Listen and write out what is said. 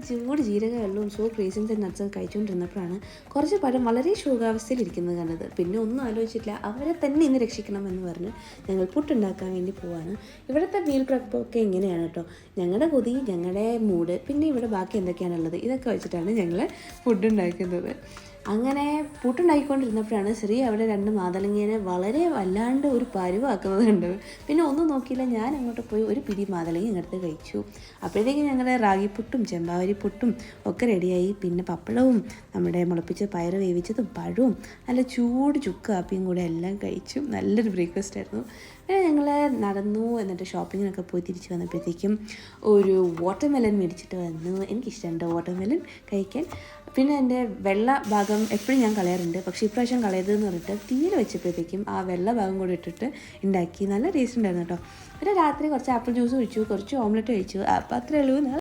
ചൂട് ജീരക വെള്ളവും സോപ്പ് റീസൻസ് ആൻഡ് നട്ട്സൊക്കെ കഴിച്ചുകൊണ്ടിരുന്നപ്പോഴാണ് കുറച്ച് പഴം വളരെ ശോകാവസ്ഥയിലിരിക്കുന്നത് കണ്ടത്. പിന്നെ ഒന്നും ആലോചിച്ചിട്ടില്ല, അവരെ തന്നെ ഇന്ന് രക്ഷിക്കണമെന്ന് പറഞ്ഞ് ഞങ്ങൾ പുട്ടുണ്ടാക്കാൻ വേണ്ടി പോവാണ്. ഇവിടുത്തെ മീൽ പ്രപ്പൊക്കെ ഇങ്ങനെയാണ് കേട്ടോ. ഞങ്ങളുടെ കൊതി, ഞങ്ങളുടെ മൂഡ്, പിന്നെ ഇവിടെ ബാക്കി എന്തൊക്കെയാണുള്ളത് ഇതൊക്കെ വെച്ചിട്ടാണ് ഞങ്ങൾ ഫുഡ് ഉണ്ടാക്കുന്നത്. അങ്ങനെ പുട്ടുണ്ടാക്കിക്കൊണ്ടിരുന്നപ്പോഴാണ് ശ്രീ അവിടെ 2 മാതളങ്ങേനെ വളരെ വല്ലാണ്ട് ഒരു പരുവാക്കുന്നത് കണ്ടത്. പിന്നെ ഒന്നും നോക്കിയില്ല, ഞാൻ അങ്ങോട്ട് പോയി ഒരു പിടി മാതളങ്ങ ഇങ്ങടുത്ത് കഴിച്ചു. അപ്പോഴത്തേക്കും ഞങ്ങളുടെ റാഗിപ്പുട്ടും ചെമ്പാവരി പുട്ടും ഒക്കെ റെഡിയായി. പിന്നെ പപ്പടവും നമ്മുടെ മുളപ്പിച്ച പയർ വേവിച്ചതും പഴവും നല്ല ചൂട് ചുക്ക് കാപ്പിയും കൂടെ എല്ലാം കഴിച്ചു. നല്ലൊരു ബ്രേക്ക്ഫാസ്റ്റ് ആയിരുന്നു. പിന്നെ ഞങ്ങൾ നടന്നു. എന്നിട്ട് ഷോപ്പിങ്ങിനൊക്കെ പോയി തിരിച്ച് വന്നപ്പോഴത്തേക്കും ഒരു വാട്ടർമെലൺ മേടിച്ചിട്ട് വന്നു. എനിക്കിഷ്ടമുണ്ട് വാട്ടർമെലൺ കഴിക്കാൻ. പിന്നെ എൻ്റെ വെള്ള ഭാഗം എപ്പോഴും ഞാൻ കളയാറുണ്ട്, പക്ഷേ ഇപ്രാവശ്യം കളയരുതെന്ന് പറഞ്ഞിട്ട് തീരെ വെച്ചപ്പോഴത്തേക്കും ആ വെള്ള ഭാഗം കൂടി ഇട്ടിട്ട് ഉണ്ടാക്കി. നല്ല ടേസ്റ്റ് ഉണ്ടായിരുന്നു കേട്ടോ. പിന്നെ രാത്രി കുറച്ച് ആപ്പിൾ ജ്യൂസ് കഴിച്ചു, കുറച്ച് ഓംലെറ്റ് കഴിച്ചു. അപ്പോൾ അത്രയേ ഉള്ളൂ.